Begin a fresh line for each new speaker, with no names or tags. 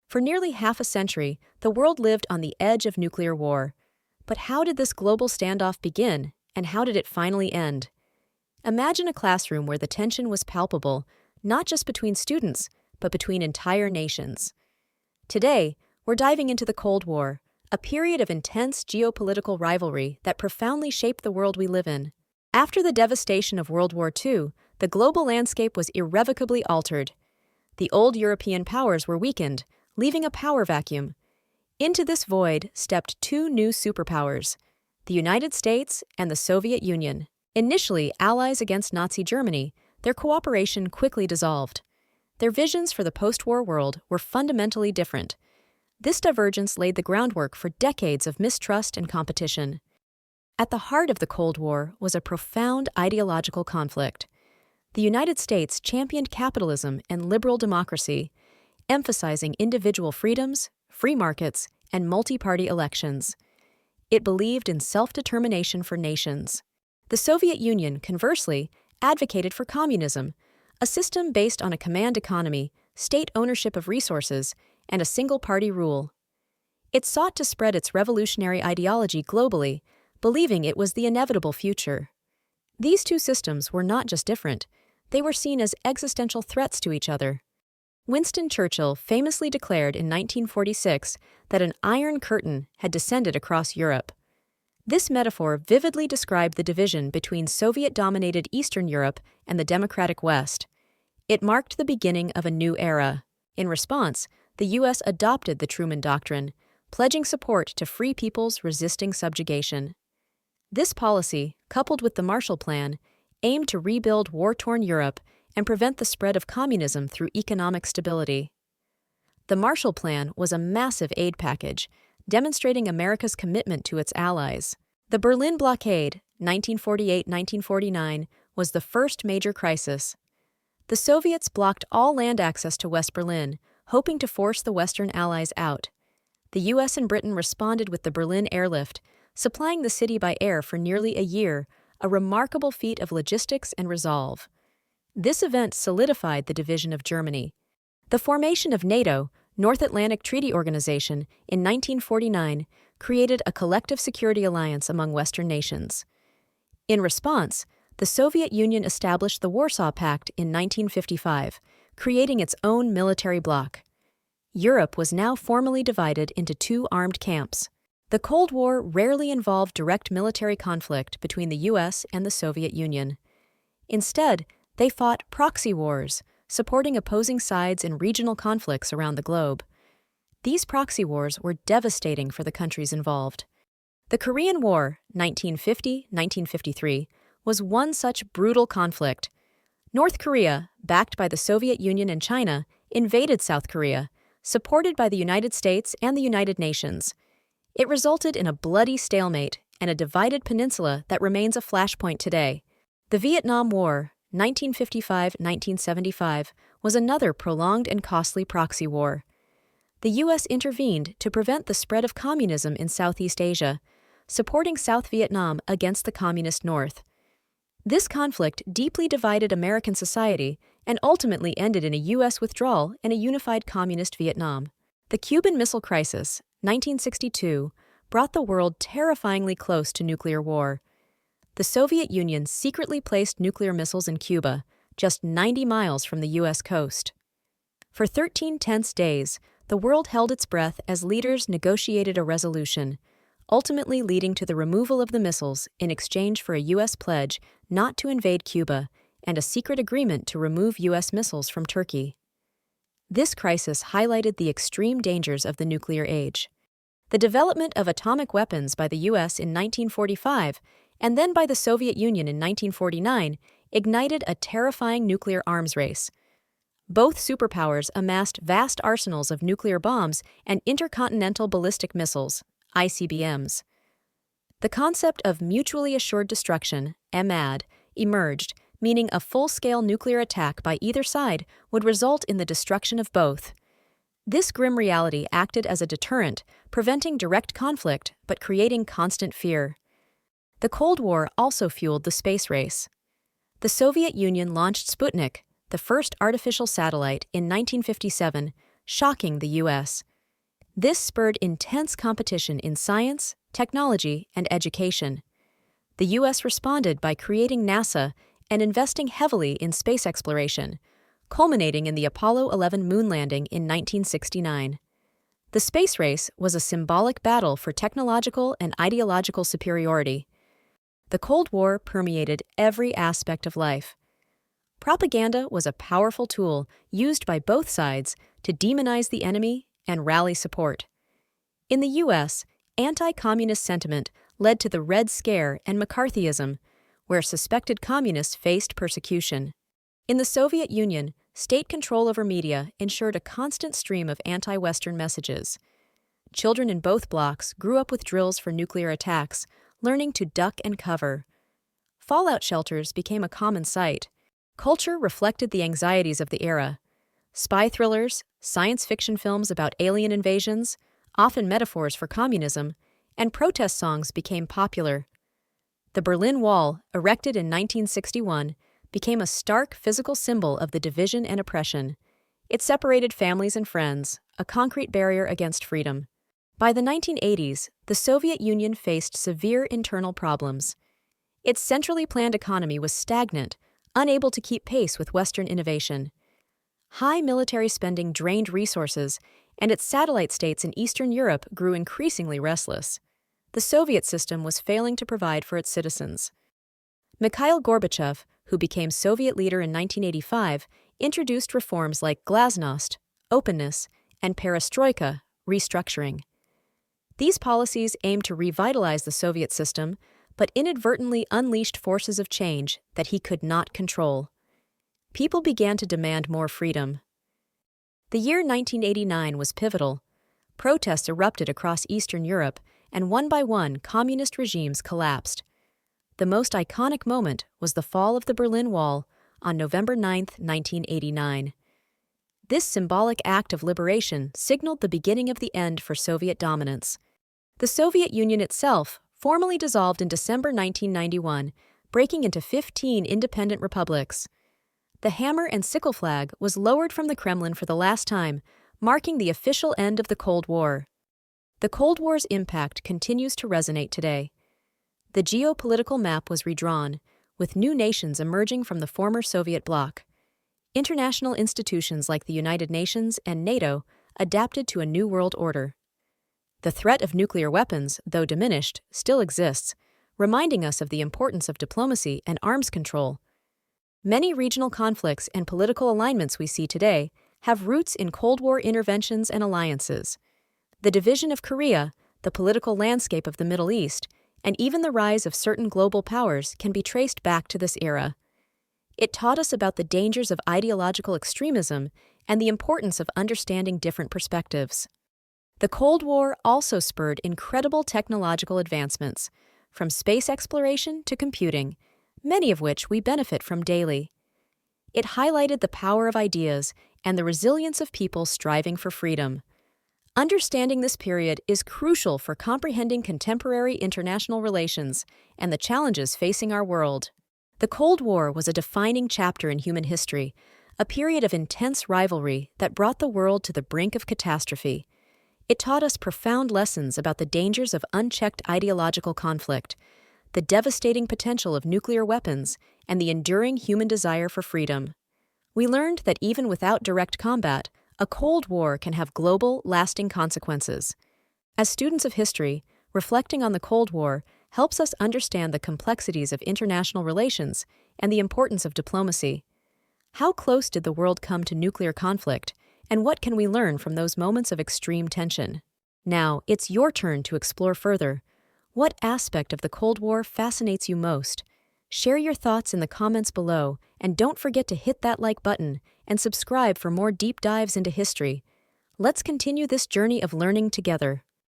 For nearly half a century, the world lived on the edge of nuclear war. But how did this global standoff begin, and how did it finally end? Imagine a classroom where the tension was palpable, not just between students, but between entire nations. Today, we're diving into the Cold War, a period of intense geopolitical rivalry that profoundly shaped the world we live in. After the devastation of World War II, the global landscape was irrevocably altered. The old European powers were weakened, leaving a power vacuum. Into this void stepped two new superpowers, the United States and the Soviet Union. Initially allies against Nazi Germany, their cooperation quickly dissolved. Their visions for the post-war world were fundamentally different. This divergence laid the groundwork for decades of mistrust and competition. At the heart of the Cold War was a profound ideological conflict. The United States championed capitalism and liberal democracy, emphasizing individual freedoms, free markets, and multi-party elections. It believed in self-determination for nations. The Soviet Union, conversely, advocated for communism, a system based on a command economy, state ownership of resources, and a single-party rule. It sought to spread its revolutionary ideology globally, believing it was the inevitable future. These two systems were not just different, they were seen as existential threats to each other. Winston Churchill famously declared in 1946 that an iron curtain had descended across Europe. This metaphor vividly described the division between Soviet-dominated Eastern Europe and the democratic West. It marked the beginning of a new era. In response, the U.S. adopted the Truman Doctrine, pledging support to free peoples resisting subjugation. This policy, coupled with the Marshall Plan, aimed to rebuild war-torn Europe and prevent the spread of communism through economic stability. The Marshall Plan was a massive aid package, demonstrating America's commitment to its allies. The Berlin Blockade, 1948-1949, was the first major crisis. The Soviets blocked all land access to West Berlin, hoping to force the Western Allies out. The U.S. and Britain responded with the Berlin Airlift, supplying the city by air for nearly a year, a remarkable feat of logistics and resolve. This event solidified the division of Germany. The formation of NATO, North Atlantic Treaty Organization, in 1949 created a collective security alliance among Western nations. In response, the Soviet Union established the Warsaw Pact in 1955, creating its own military bloc. Europe was now formally divided into two armed camps. The Cold War rarely involved direct military conflict between the U.S. and the Soviet Union. Instead, they fought proxy wars, supporting opposing sides in regional conflicts around the globe. These proxy wars were devastating for the countries involved. The Korean War, 1950-1953, was one such brutal conflict. North Korea, backed by the Soviet Union and China, invaded South Korea, supported by the United States and the United Nations. It resulted in a bloody stalemate and a divided peninsula that remains a flashpoint today. The Vietnam War, 1955-1975, was another prolonged and costly proxy war. The U.S. intervened to prevent the spread of communism in Southeast Asia, supporting South Vietnam against the Communist North. This conflict deeply divided American society and ultimately ended in a U.S. withdrawal and a unified Communist Vietnam. The Cuban Missile Crisis, 1962, brought the world terrifyingly close to nuclear war. The Soviet Union secretly placed nuclear missiles in Cuba, just 90 miles from the U.S. coast. For 13 tense days, the world held its breath as leaders negotiated a resolution, ultimately leading to the removal of the missiles in exchange for a U.S. pledge not to invade Cuba and a secret agreement to remove U.S. missiles from Turkey. This crisis highlighted the extreme dangers of the nuclear age. The development of atomic weapons by the U.S. in 1945 and then by the Soviet Union in 1949 ignited a terrifying nuclear arms race. Both superpowers amassed vast arsenals of nuclear bombs and intercontinental ballistic missiles, ICBMs. The concept of mutually assured destruction, MAD, emerged, meaning a full-scale nuclear attack by either side would result in the destruction of both. This grim reality acted as a deterrent, preventing direct conflict but creating constant fear. The Cold War also fueled the space race. The Soviet Union launched Sputnik, the first artificial satellite, in 1957, shocking the U.S. This spurred intense competition in science, technology, and education. The U.S. responded by creating NASA and investing heavily in space exploration, culminating in the Apollo 11 moon landing in 1969. The space race was a symbolic battle for technological and ideological superiority. The Cold War permeated every aspect of life. Propaganda was a powerful tool used by both sides to demonize the enemy and rally support. In the U.S., anti-communist sentiment led to the Red Scare and McCarthyism, where suspected communists faced persecution. In the Soviet Union, state control over media ensured a constant stream of anti-Western messages. Children in both blocs grew up with drills for nuclear attacks, learning to duck and cover. Fallout shelters became a common sight. Culture reflected the anxieties of the era. Spy thrillers, science fiction films about alien invasions, often metaphors for communism, and protest songs became popular. The Berlin Wall, erected in 1961, became a stark physical symbol of the division and oppression. It separated families and friends, a concrete barrier against freedom. By the 1980s, the Soviet Union faced severe internal problems. Its centrally planned economy was stagnant, unable to keep pace with Western innovation. High military spending drained resources, and its satellite states in Eastern Europe grew increasingly restless. The Soviet system was failing to provide for its citizens. Mikhail Gorbachev, who became Soviet leader in 1985, introduced reforms like glasnost, openness, and perestroika, restructuring. These policies aimed to revitalize the Soviet system, but inadvertently unleashed forces of change that he could not control. People began to demand more freedom. The year 1989 was pivotal. Protests erupted across Eastern Europe, and one by one, communist regimes collapsed. The most iconic moment was the fall of the Berlin Wall on November 9, 1989. This symbolic act of liberation signaled the beginning of the end for Soviet dominance. The Soviet Union itself formally dissolved in December 1991, breaking into 15 independent republics. The hammer and sickle flag was lowered from the Kremlin for the last time, marking the official end of the Cold War. The Cold War's impact continues to resonate today. The geopolitical map was redrawn, with new nations emerging from the former Soviet bloc. International institutions like the United Nations and NATO adapted to a new world order. The threat of nuclear weapons, though diminished, still exists, reminding us of the importance of diplomacy and arms control. Many regional conflicts and political alignments we see today have roots in Cold War interventions and alliances. The division of Korea, the political landscape of the Middle East, and even the rise of certain global powers can be traced back to this era. It taught us about the dangers of ideological extremism and the importance of understanding different perspectives. The Cold War also spurred incredible technological advancements, from space exploration to computing, many of which we benefit from daily. It highlighted the power of ideas and the resilience of people striving for freedom. Understanding this period is crucial for comprehending contemporary international relations and the challenges facing our world. The Cold War was a defining chapter in human history, a period of intense rivalry that brought the world to the brink of catastrophe. It taught us profound lessons about the dangers of unchecked ideological conflict, the devastating potential of nuclear weapons, and the enduring human desire for freedom. We learned that even without direct combat, a Cold War can have global, lasting consequences. As students of history, reflecting on the Cold War helps us understand the complexities of international relations and the importance of diplomacy. How close did the world come to nuclear conflict, and what can we learn from those moments of extreme tension? Now, it's your turn to explore further. What aspect of the Cold War fascinates you most? Share your thoughts in the comments below, and don't forget to hit that like button and subscribe for more deep dives into history. Let's continue this journey of learning together.